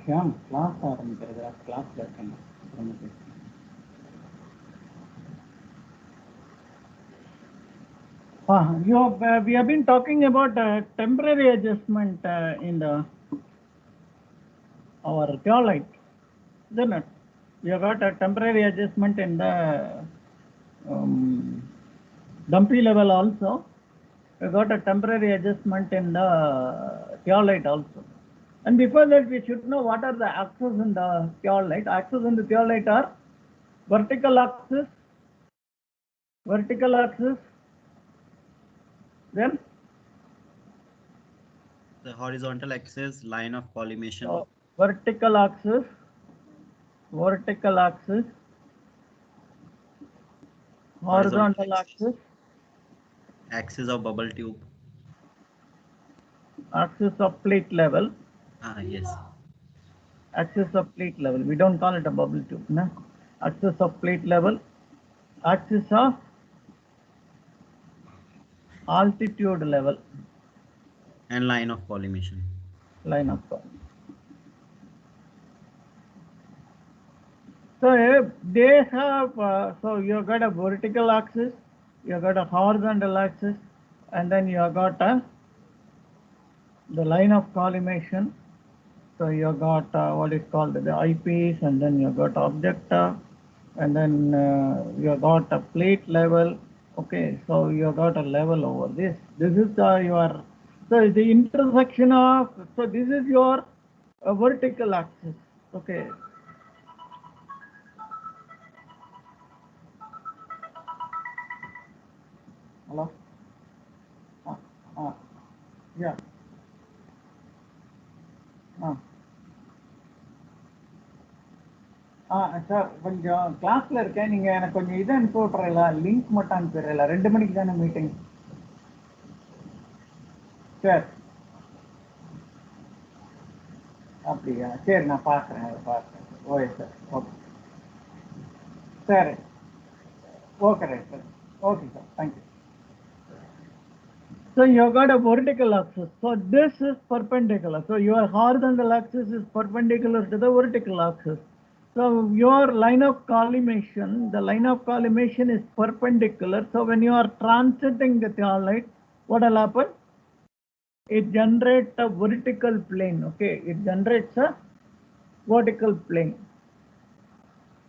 Shyam class ஆரம்பிக்கிறதா கிளாஸில் இருக்கேன். We have been talking about temporary adjustment in our theolite, isn't it? We have got a temporary adjustment in the dumpy level also. We got a temporary adjustment in the theolite also. And before that, we should know what are the axes in the theolite. Axes in the theolite are vertical axis, then the horizontal axis, line of collimation. Vertical axis, horizontal axis, axis of bubble tube, axis of plate level. Yes. Axis of plate level. We don't call it a bubble tube, no? Axis of plate level, axis of altitude level, and line of collimation. Line of collimation. So they have, so you got a vertical axis, you got a horizontal axis, and then you got the line of collimation. So you got what is called the eyepiece, and then you got object, and then you got a plate level. Okay, so you got a level over this. This is your, so the intersection of, so this is your vertical axis. Okay. Hello? Yeah. Sir கொஞ்சம் கிளாஸில் இருக்கேன். நீங்கள் எனக்கு கொஞ்சம் இதை அனுப்பி விட்றீங்களா? Link மட்டும் அனுப்பிடுறீங்களா? 2 மணிக்கு தானே மீட்டிங்? சரி, அப்படியா? சரி, நான் பார்க்குறேன், அதை பார்க்குறேன். Okay sir, okay. சரி, okay right sir. Okay sir, thank you. So you got a vertical axis. So this is perpendicular. So your horizontal axis is perpendicular to the vertical axis. So your line of collimation, the line of collimation is perpendicular. So when you are transiting the theolite, what will happen? It generates a vertical plane. Okay, it generates a vertical plane.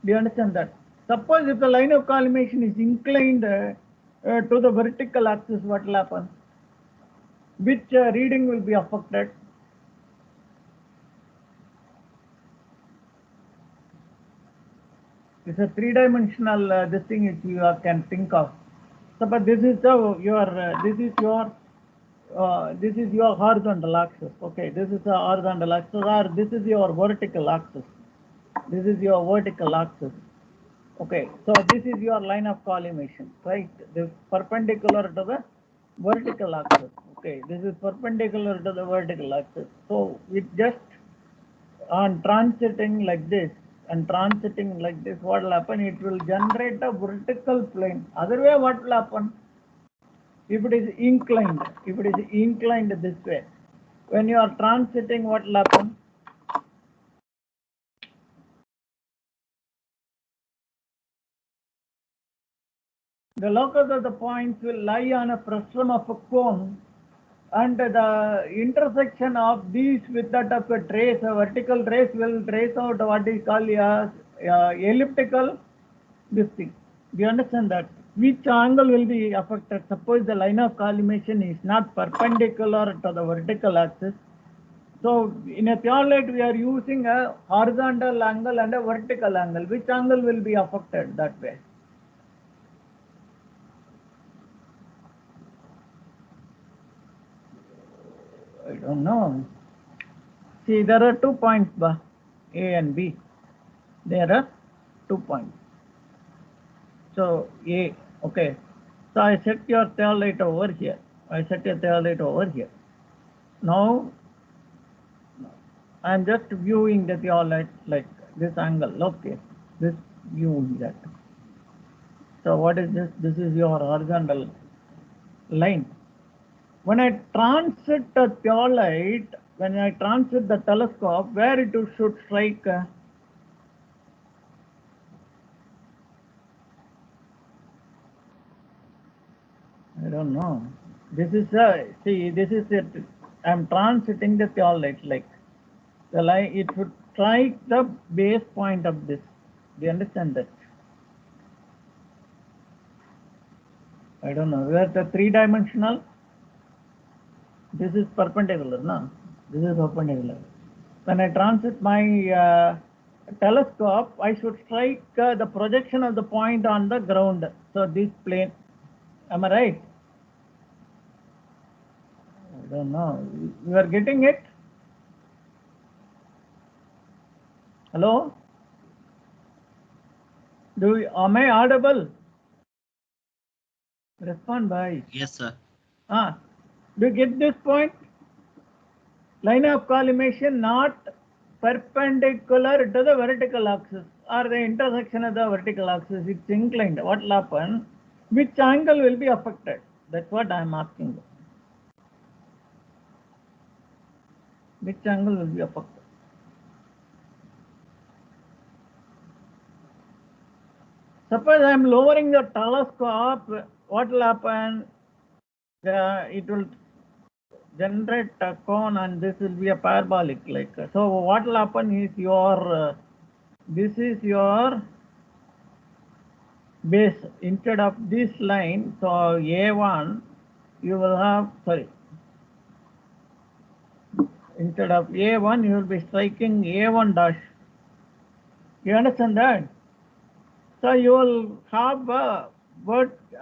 Do you understand that? Suppose if the line of collimation is inclined to the vertical axis, what will happen? Which reading will be affected? It's a three-dimensional this thing which you can think of. So, but this is your horizontal axis. Okay, this is a horizontal axis, or this is your vertical axis. This is your vertical axis. Okay, so this is your line of collimation, right? This perpendicular to the vertical axis. Okay, this is perpendicular to the vertical axis. So it just on transiting like this and transiting like this, what will happen? It will generate a vertical plane. Other way, what will happen? If it is inclined this way, when you are transiting, what will happen? The locus of the points will lie on a frustum of a cone, and the intersection of these with that of a trace, a vertical trace, will trace out what is called a elliptical this thing. Do you understand that? Which angle will be affected? Suppose the line of collimation is not perpendicular to the vertical axis. So in a theolite, we are using a horizontal angle and a vertical angle. Which angle will be affected that way? I don't know. See, there are 2 points, A and B. There are 2 points. So A, okay. So I set your theolite over here. Now I am just viewing the theolite like this angle. Okay, this viewing that. So what is this? This is your horizontal line. When I transit a theolite, when I transit the telescope, where it should strike? I don't know. This is see, this is it. I'm transiting the theolite, like the line. It should strike the base point of this. Do you understand that? I don't know. Where the three-dimensional? This is perpendicular, no? This is perpendicular. When I transit my telescope, I should strike the projection of the point on the ground. So this plane. Am I right? I don't know. You are getting it? Hello? Am I audible? Respond by. Yes, sir. Do you get this point? Line of collimation not perpendicular to the vertical axis or the intersection of the vertical axis. It's inclined. What will happen? Which angle will be affected? That's what I am asking. Which angle will be affected? Suppose I am lowering the telescope, what will happen? It will generate a cone and this will be a parabolic, like so. What will happen is your this is your base. Instead of this line, so A1 you will have, sorry, instead of A1 you will be striking A1 dash. You understand that? So you will have a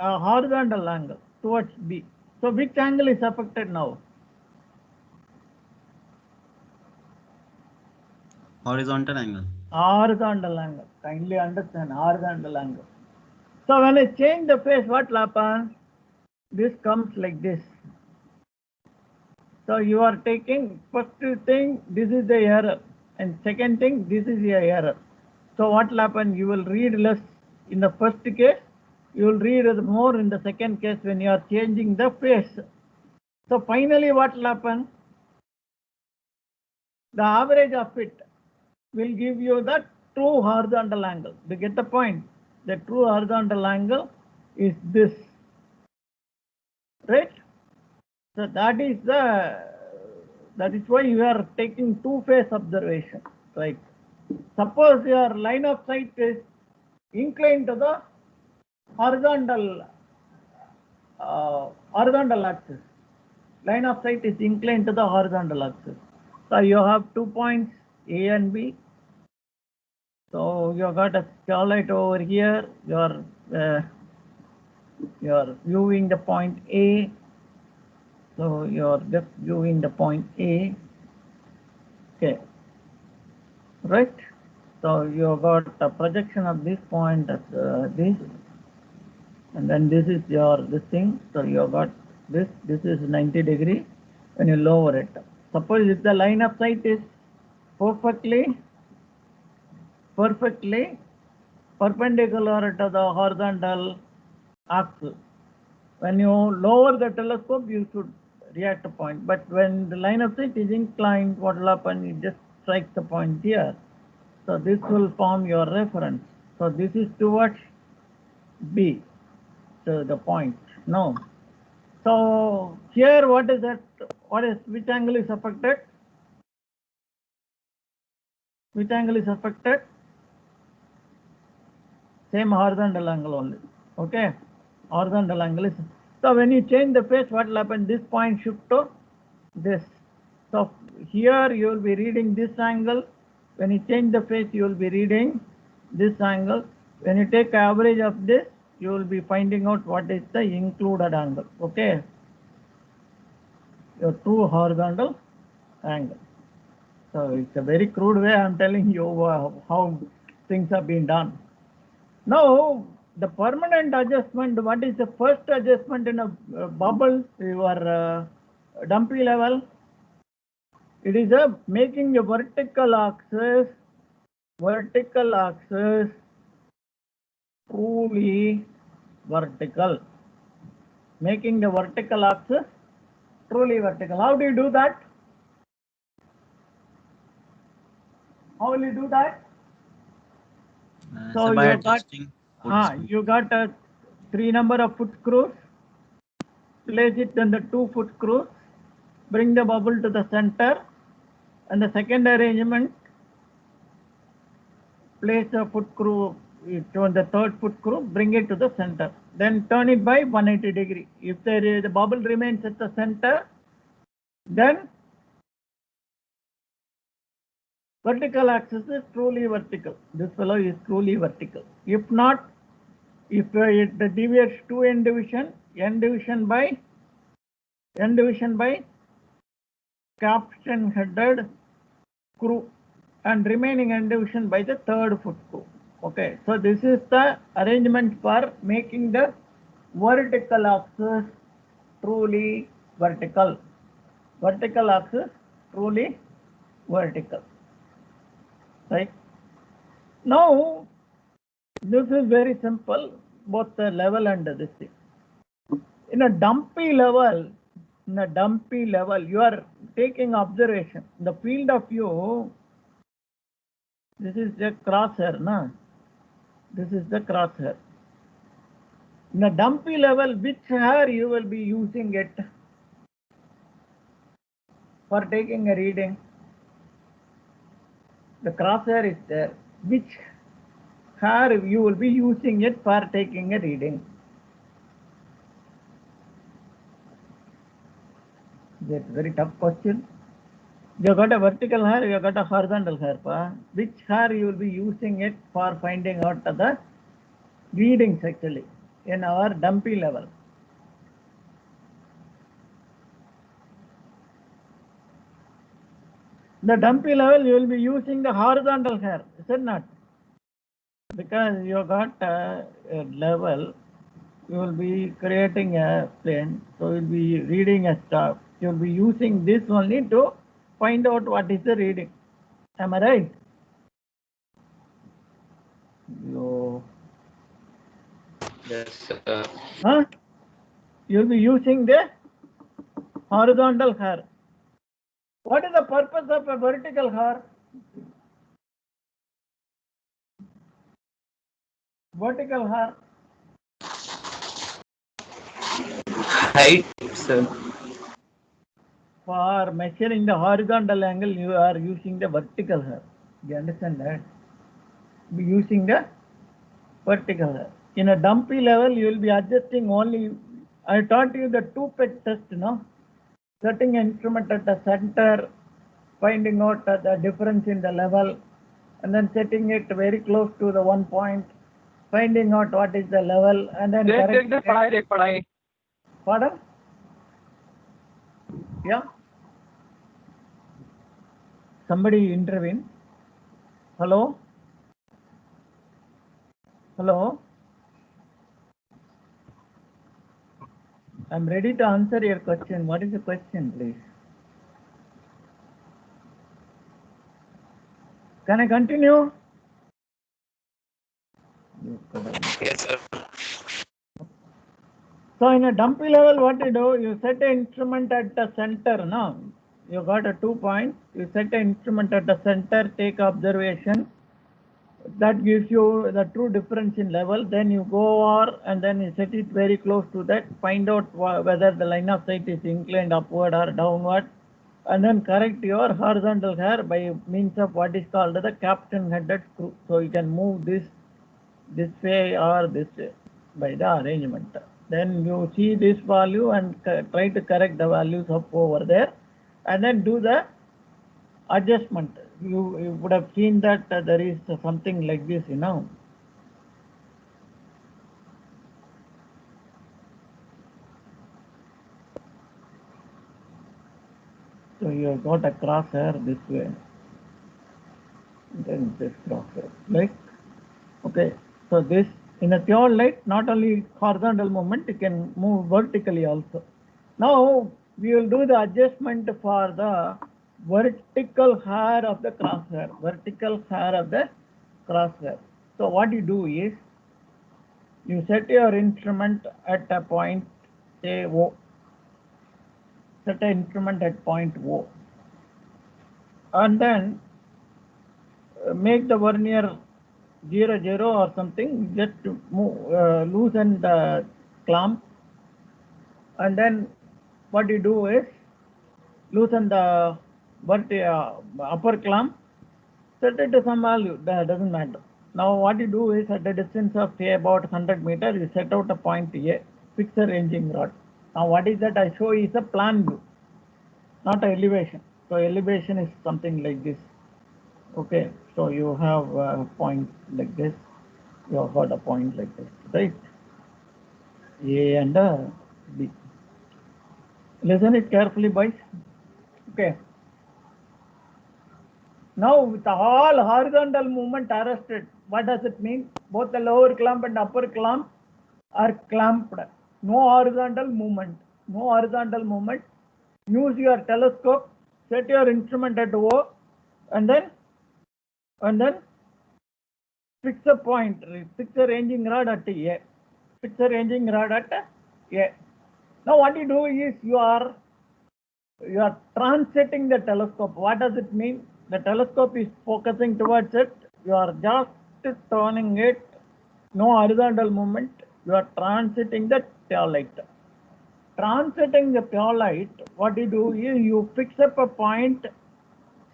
horizontal angle towards B. So which angle is affected now? Horizontal angle. Horizontal angle. Kindly understand, horizontal angle. So when I change the phase, what will happen? This comes like this. So you are taking, first thing, this is the error, and second thing, this is the error. So what will happen? You will read less in the first case, you will read more in the second case when you are changing the phase. So finally what will happen? The average of it will give you the true horizontal angle. Do you get the point? The true horizontal angle is this, right? So that is why you are taking two-phase observation, right? Suppose your line of sight is inclined to the horizontal axis. Line of sight is inclined to the horizontal axis. So you have 2 points A and B. So you got a theolite over here. You are viewing the point A. So you are just viewing the point A. Okay, right? So you got a projection of this point as this, and then this is your this thing. So you got this. This is 90 degree. When you lower it, suppose if the line of sight is perfectly perpendicular to the horizontal axis, when you lower the telescope, you should react a point. But when the line of sight is inclined, what will happen? You just strike the point here. So this will form your reference. So this is towards B, so the point. No. So here, what is that? Which angle is affected? Which angle is affected? Same horizontal angle only. Okay, horizontal angle is. So when you change the phase, what will happen? This point shift to this. So here you will be reading this angle. When you change the phase, you will be reading this angle. When you take average of this, you will be finding out what is the included angle. Okay, your true horizontal angle. So it's a very crude way I'm telling you how things have been done. Now the permanent adjustment, what is the first adjustment in a bubble, your dumpy level? It is making the vertical axis truly vertical. Making the vertical axis truly vertical. How do you do that? How will you do that? So So by you got adjusting foot screw. you got 3 number of foot screws. Place it in the 2 foot screws. Bring the bubble to the center, and the second arrangement, place a foot screw on the third foot screw, bring it to the center. Then turn it by 180 degree. If the bubble remains at the center, then vertical axis is truly vertical. This fellow is truly vertical. If not, if it deviates to n division by capstan headed screw, and remaining n division by the third foot screw. Okay, so this is the arrangement for making the vertical axis truly vertical. Vertical axis truly vertical. Right? Now, this is very simple, both the level and this thing. In a dumpy level, you are taking observation. In the field of view, this is the crosshair, na? This is the crosshair. In a dumpy level, which hair you will be using it for taking a reading? The crosshair is there. Which hair you will be using it for taking a reading? That's a very tough question. You got a vertical hair, you got a horizontal hair. Which hair you will be using it for finding out the readings actually in our dumpy level? The dumpy level you will be using the horizontal hair, is it not? Because you got a level, you will be creating a plane, so you will be reading a stuff. You will be using this only to find out what is the reading. Am I right? Yes, sir. Huh? You will be using the horizontal hair. What is the purpose of a vertical hair? Vertical hair. Height, sir. For measuring the horizontal angle, you are using the vertical hair. You understand that? Be using the vertical hair. In a dumpy level, you will be adjusting only. I taught you the two-peg test, no? Setting an instrument at the center, finding out the difference in the level, and then setting it very close to the 1 point, finding out what is the level, and then correcting it. Pardon? Yeah? Somebody intervene. Hello? Hello? I'm ready to answer your question. What is the question, please? Can I continue? Yes, sir. So in a dumpy level, what you do, you set an instrument at the center, no? You got a 2 points, you set an instrument at the center, take observation. That gives you the true difference in level. Then you go over and then you set it very close to that, find out whether the line of sight is inclined upward or downward, and then correct your horizontal hair by means of what is called the capstan headed screw. So you can move this way or this way by the arrangement. Then you see this value and try to correct the values up over there, and then do the adjustment. You would have seen that there is something like this, you know. So you have got a crosshair this way, then this crosshair, like, okay. So this, in a theodolite, not only horizontal movement, it can move vertically also. Now we will do the adjustment for the vertical hair of the crosshair. Vertical hair of the crosshair. So what you do is, you set your instrument at a point, say O. Set an instrument at point O. And then make the vernier 0, 0 or something, just to move, loosen the clamp, and then what you do is loosen the upper clamp, set it to some value, that doesn't matter. Now what you do is at a distance of say about 100 meters, you set out a point A, fix a ranging rod. Now what is that I show is a plan view, not an elevation. So elevation is something like this. Okay, so you have a point like this, you have got a point like this, right? A and B. Listen it carefully, boys. Okay. Now with all horizontal movement arrested, what does it mean? Both the lower clamp and upper clamp are clamped. No horizontal movement. No horizontal movement. Use your telescope, set your instrument at O, and then fix a point, fix a ranging rod at A. Fix a ranging rod at A. Now what you do is you are transiting the telescope. What does it mean? The telescope is focusing towards it. You are just turning it. No horizontal movement. You are transiting the theolite. Transiting the theolite, what you do is you fix up a point,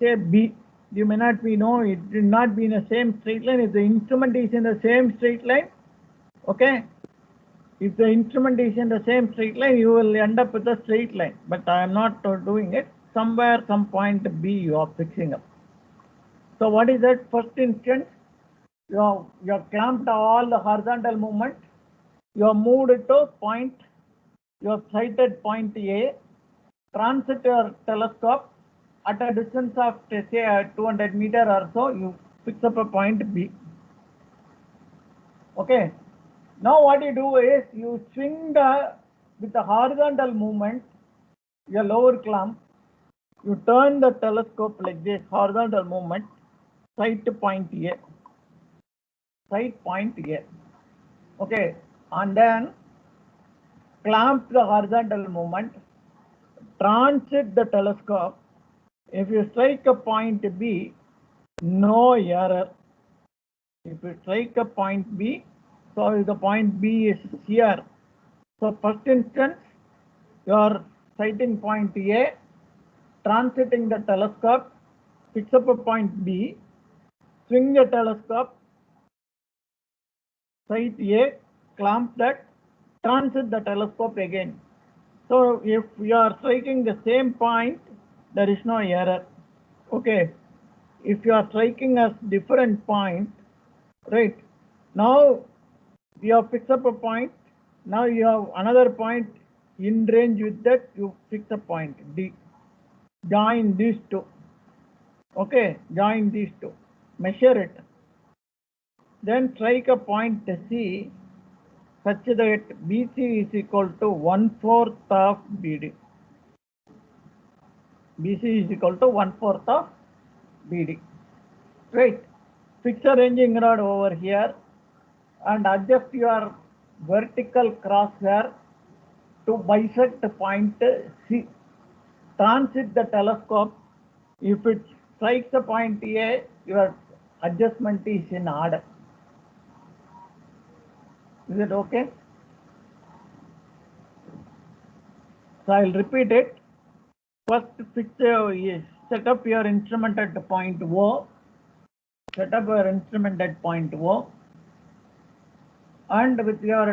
say B. You may not be know it will not be in the same straight line. If the instrument is in the same straight line, okay. If the instrument is in the same straight line, you will end up with a straight line. But I am not doing it. Somewhere, some point B you are fixing up. So what is that? First instance, you have clamped all the horizontal movement. You have moved it to point. You have sighted point A. Transit your telescope at a distance of say 200 meters or so. You fix up a point B. Okay. Now what you do is you swing with the horizontal movement, your lower clamp, you turn the telescope like this, horizontal movement, sight point A, sight point A. Okay, and then clamp the horizontal movement, transit the telescope. If you strike a point B, no error. If you strike a point B, so the point B is here. So first instance, you are sighting point A, transiting the telescope, fix up a point B, swing the telescope, sight A, clamp that, transit the telescope again. So if you are striking the same point, there is no error. Okay. If you are striking a different point, right? Now you have fixed up a point. Now you have another point in range with that. You fix a point D. Join these two. Okay, join these two. Measure it. Then strike a point C such that BC is equal to 1/4 of BD. BC is equal to 1/4 of BD. Right. Fix a ranging rod over here and adjust your vertical crosshair to bisect point C. Transit the telescope. If it strikes the point A, your adjustment is in order. Is it okay? So I'll repeat it. First, set up your instrument at point O. Set up your instrument at point O. And with your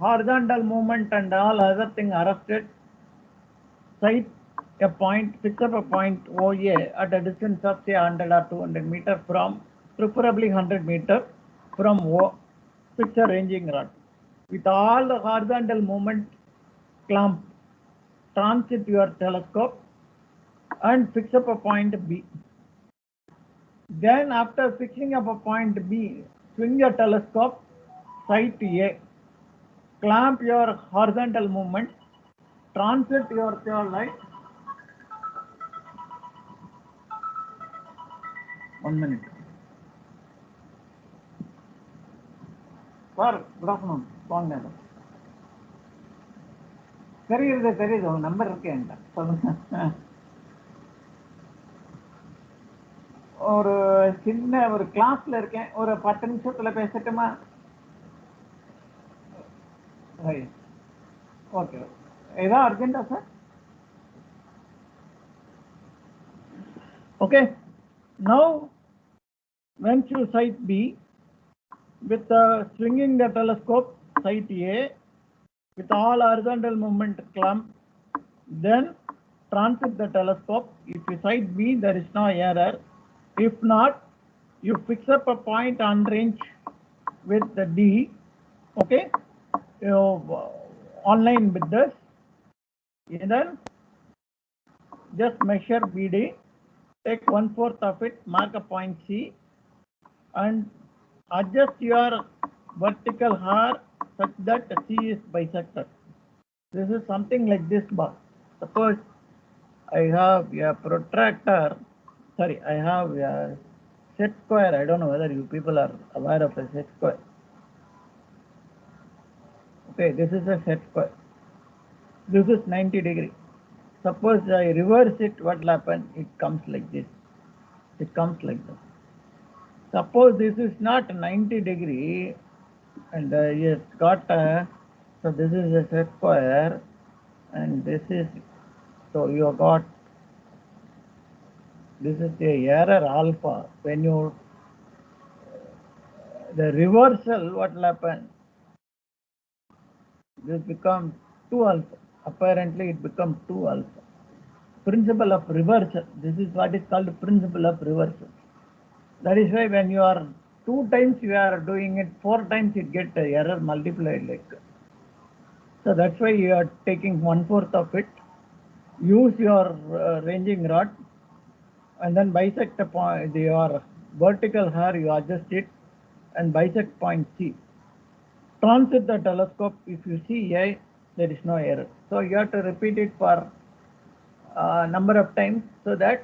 horizontal movement and all other thing arrested, sight a point, fix up a point OA at a distance of say 100 or 200 meters from, preferably 100 meters from O. Fix a ranging rod. With all the horizontal movement clamp, transit your telescope and fix up a point B. Then after fixing up a point B, swing your telescope, sight A, clamp your horizontal movement, transit your theolite. 1 minute. Sir, good afternoon. Long name. தெரியுது number இருக்கேன் சொல்லுங்க. ஒரு சின்ன ஒரு கிளாஸ்ல இருக்கேன், ஒரு 10 நிமிஷத்துல பேசட்டுமா? ஓகே, ஏதா அர்ஜென்டா sir? Okay, now once you site B with swinging the telescope site A with all horizontal movement clump, then transit the telescope. If you site B, there is no error. If not, you fix up a point on range with the D. Okay, you online with this, and then just measure BD, take 1/4 of it, mark a point C, and adjust your vertical hour such that C is bisected. This is something like this bar. Suppose I have a protractor, sorry, I have a set square. I don't know whether you people are aware of a set square. Okay, this is a set square. This is 90 degree. Suppose I reverse it, what will happen? It comes like this. It comes like this. Suppose this is not 90 degree and it's got a, so this is a set square and this is, so you have got, this is the error alpha. When you, the reversal, what will happen? This becomes 2 alpha. Apparently it becomes 2 alpha. Principle of reversal. This is what is called principle of reversal. That is why when you are 2 times you are doing it, 4 times it get error multiplied like. So that's why you are taking 1/4 of it. Use your ranging rod and then bisect the point, your vertical hair, you adjust it and bisect point C. Transit the telescope. If you see A, there is no error. So you have to repeat it for number of times so that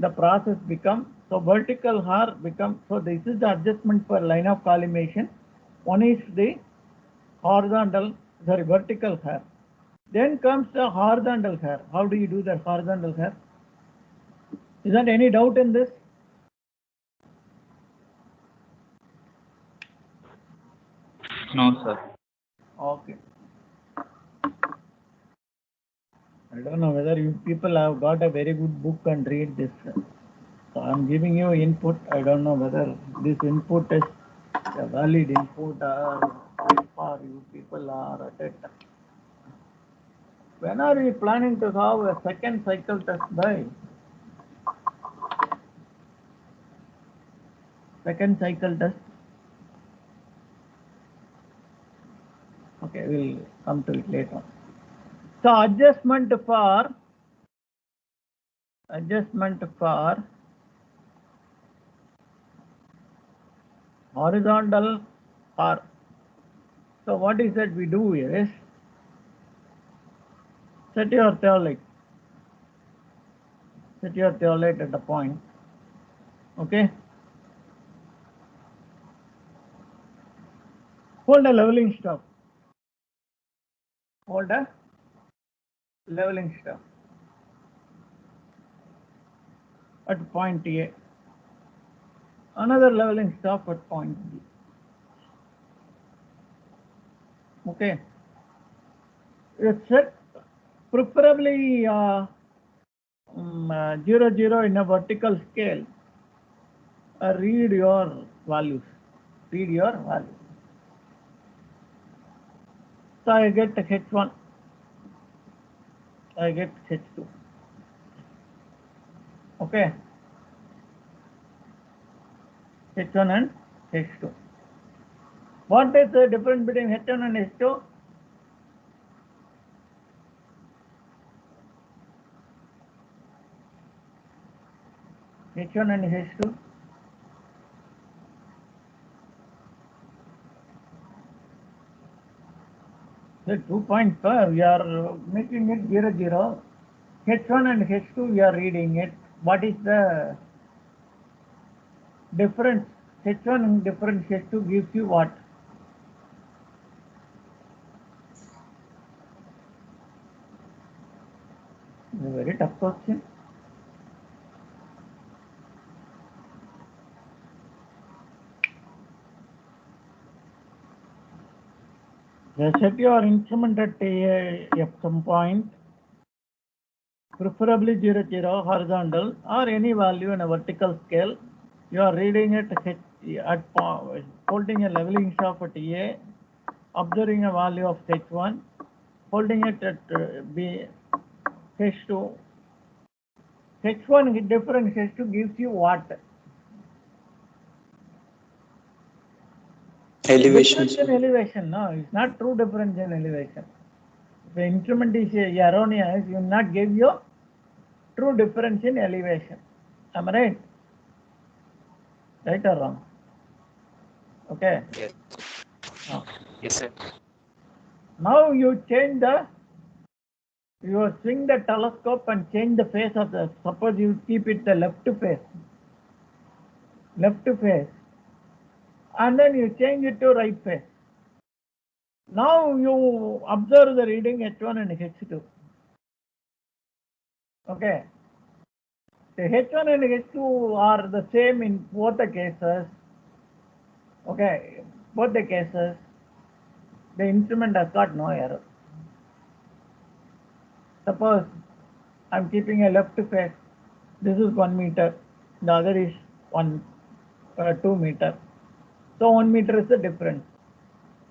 the process become, so vertical hair become, so this is the adjustment for line of collimation. One is the horizontal, sorry, vertical hair. Then comes the horizontal hair. How do you do the horizontal hair? Is there any doubt in this? No, sir. Okay. I don't know whether you people have got a very good book and read this. So I'm giving you input. I don't know whether this input is a valid input or you people are at it. When are we planning to have a second cycle test by? Second cycle test. Okay, we'll come to it later. So adjustment for horizontal or, so what is that we do here is set your theolite at the point. Okay, hold a leveling stop, at point A, another leveling stop at point B. Okay, it's set preferably 0, 0 in a vertical scale. Read your values. So I get H1, I get H2. Okay, H1 and H2. What is the difference between H1 and H2? H1 and H2. The 2.5, we are making it 0, 0. H1 and H2, we are reading it. What is the difference? H1 and difference H2 gives you what? It's a very tough question. Set your instrument at some point, preferably 0, 0, horizontal, or any value in a vertical scale. You are reading it holding a leveling shaft at A, observing a value of H1, holding it at B, H2. H1 difference H2 gives you what? Elevation. Difference in elevation. No, it's not true difference in elevation. If the instrument is erroneous, you will not give you true difference in elevation. Am I right? Right or wrong? Okay. Yes. Now, Yes, sir. now you change you swing the telescope and change the face of the, suppose you keep it the left face, and then you change it to right face. Now you observe the reading H1 and H2. Okay. The H1 and H2 are the same in both the cases. Okay, both the cases, the instrument has got no error. Suppose I'm keeping a left face. This is 1 meter. The other is 2 meter. So 1 meter is the difference.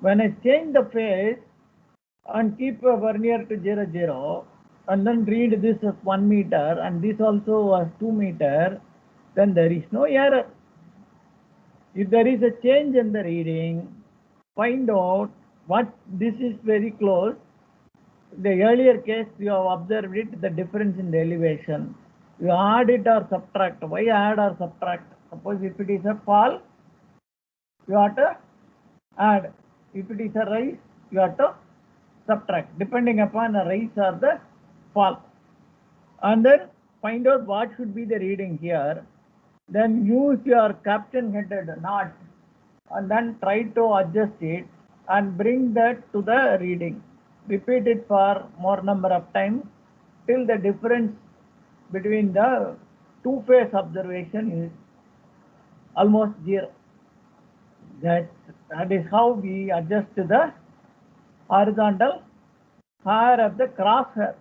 When I change the face and keep a vernier to 0, 0, and then read this as 1 meter and this also as 2 meter, then there is no error. If there is a change in the reading, find out what this is very close. The earlier case you have observed it, the difference in the elevation. You add it or subtract. Why add or subtract? Suppose if it is a fall, you have to add. If it is a rise, you have to subtract, depending upon the rise or the fall. And then find out what should be the reading here. Then use your caption headed knot and then try to adjust it and bring that to the reading. Repeat it for more number of times till the difference between the two phase observation is almost 0. That is how we adjust the horizontal hair of the crosshair.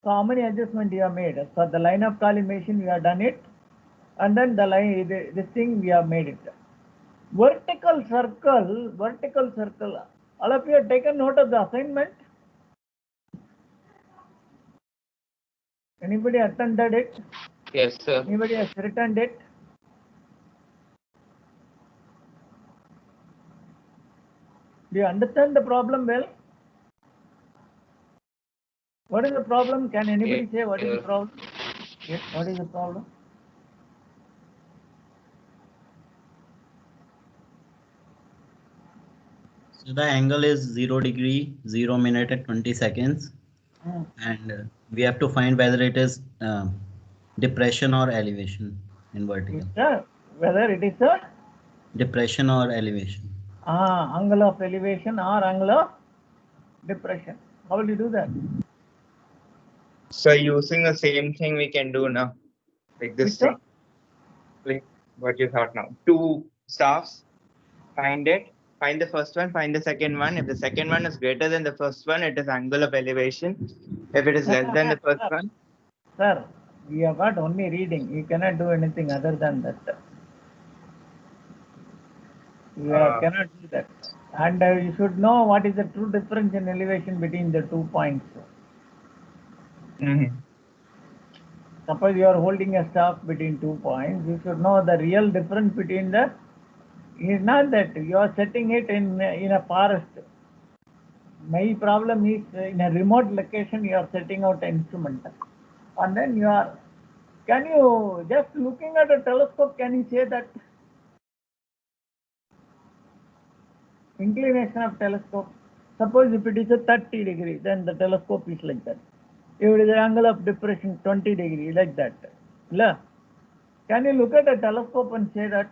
So how many adjustments you have made? For the line of collimation we have done it, and then the line this thing we have made it. Vertical circle. All of you have taken note of the assignment? Anybody attended it? Yes, sir. Anybody has written it? Do you understand the problem well? What is the problem? Can anybody say what is the problem? Yes, what is the problem? So the angle is 0 degree, 0 minute and 20 seconds. Hmm. And we have to find whether it is depression or elevation in vertical. Whether it is a Depression or elevation. angle of elevation or angle of depression. How will you do that? So using the same thing we can do now, like this Which thing, like what you thought now. Two staffs, find the first one, find the second one. If the second one is greater than the first one, it is angle of elevation. If it is less than the first one, Sir, we have got only reading. You cannot do anything other than that. You cannot do that. And you should know what is the true difference in elevation between the 2 points. Suppose you are holding a staff between 2 points, you should know the real difference between the. It's not that you are setting it in a forest. My problem is in a remote location you are setting out an instrument, and then you are. Can you just looking at a telescope? Can you say that inclination of telescope? Suppose if it is a 30 degree, then the telescope is like that. If it is an angle of depression 20 degree, like that. Can you look at a telescope and say that?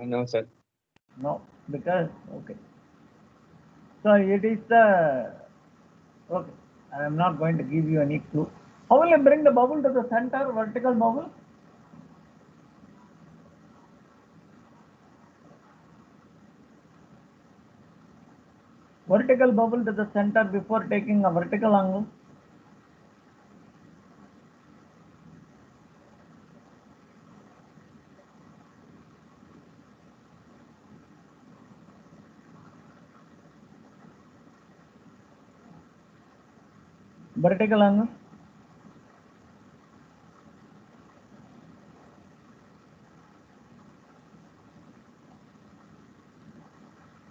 no, sir. No, because okay. So it is the okay. I am not going to give you any clue. How will you bring the bubble to the center, vertical bubble? Vertical bubble to the center before taking a vertical angle. Vertical angle.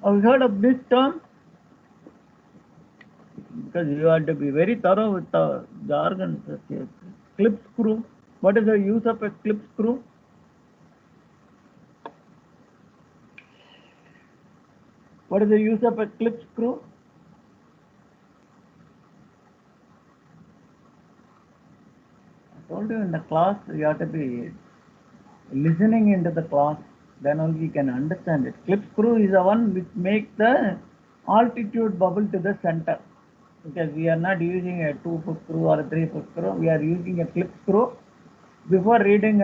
Have you heard of this term? Because you have to be very thorough with the jargon. Clip screw. What is the use of a clip screw? What is the use of a clip screw? I told you in the class you have to be listening into the class, then only you can understand it. Clip screw is the one which makes the altitude bubble to the center. Because we are not using a 2-foot screw or a 3-foot screw, we are using a clip screw. Before reading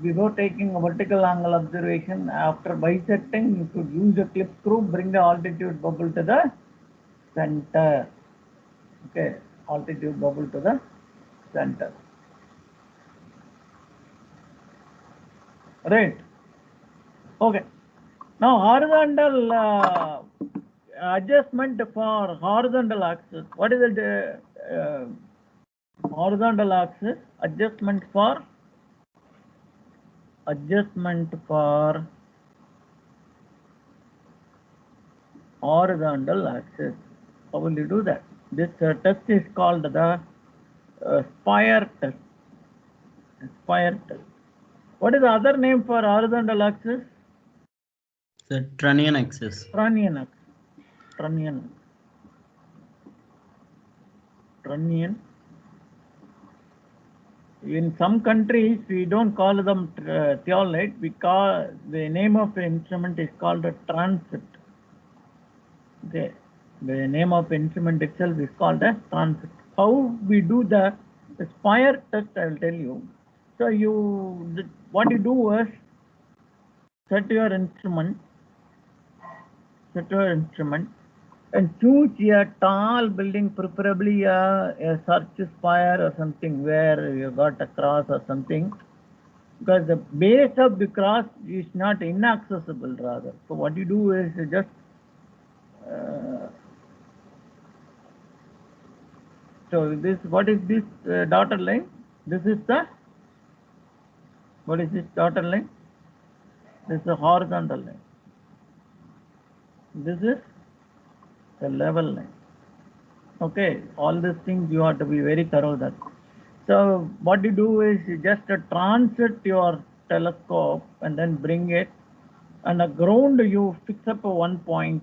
before taking a vertical angle observation, after bisecting, you should use a clip screw, bring the altitude bubble to the center. Okay, altitude bubble to the center. Right. Okay. Now horizontal adjustment for horizontal axis. What is the horizontal axis? Adjustment for horizontal axis. How will you do that? This test is called the Spire test. Spire test. What is the other name for horizontal axis? The Trunnion axis. Trunnion axis. Trunnion. In some countries, we don't call them theolite. We call the name of the instrument is called a transit. Okay. The name of the instrument itself is called a transit. How we do the Spire test, I will tell you. So what you do is set your instrument and choose a tall building, preferably a church spire or something where you got a cross or something, because the base of the cross is not inaccessible rather. So what you do is you just so this, what is this dotted line? This is the, what is this dotted line? This is a horizontal line. This is the level line. Okay, all these things you have to be very thorough that. So what you do is you just transit your telescope and then bring it, and the ground you fix up one point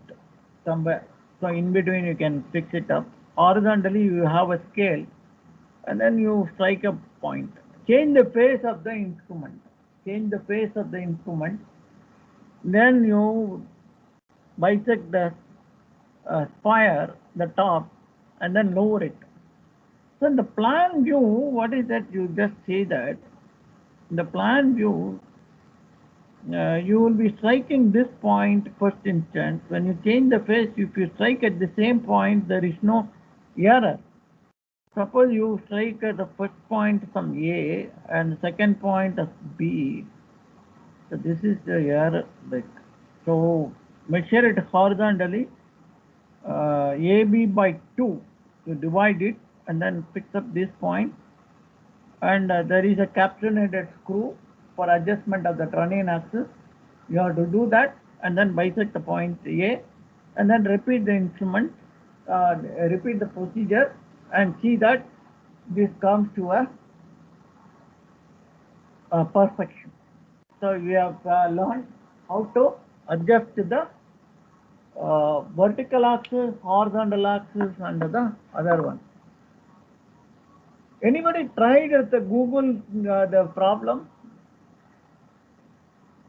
somewhere. So in between you can fix it up. Horizontally you have a scale, and then you strike a point. Change the phase of the instrument. Then you bisect the spire, the top, and then lower it. So in the plan view, what is that? You just say that in the plan view, you will be striking this point first instance. When you change the phase, if you strike at the same point, there is no error. Suppose you strike at the first point from A and the second point of B. So this is the error. So measure it horizontally, AB by 2. You divide it and then fix up this point. And there is a capsulated screw for adjustment of the Trunnion axis. You have to do that and then bisect the point A and then repeat the instrument, repeat the procedure and see that this comes to a perfection. So we have learned how to adjust the vertical axis, horizontal axis, and the other one. Anybody tried at the Google the problem?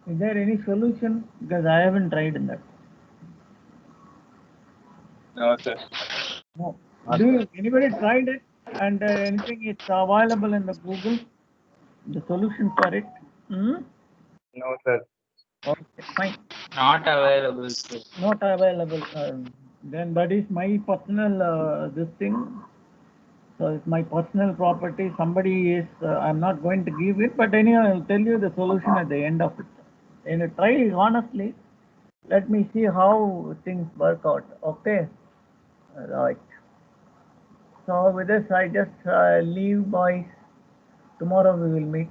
Is there any solution? Because I haven't tried in that. No, sir. No. Anybody tried it? And anything is available in the Google? The solution for it? No, sir. Okay, fine. Not available, sir. Not available. then that is my personal this thing. So it's my personal property. Somebody is, I'm not going to give it, but anyway, I'll tell you the solution at the end of it. And try honestly. Let me see how things work out. Okay. Right. So with this, I just leave, boys. Tomorrow we will meet.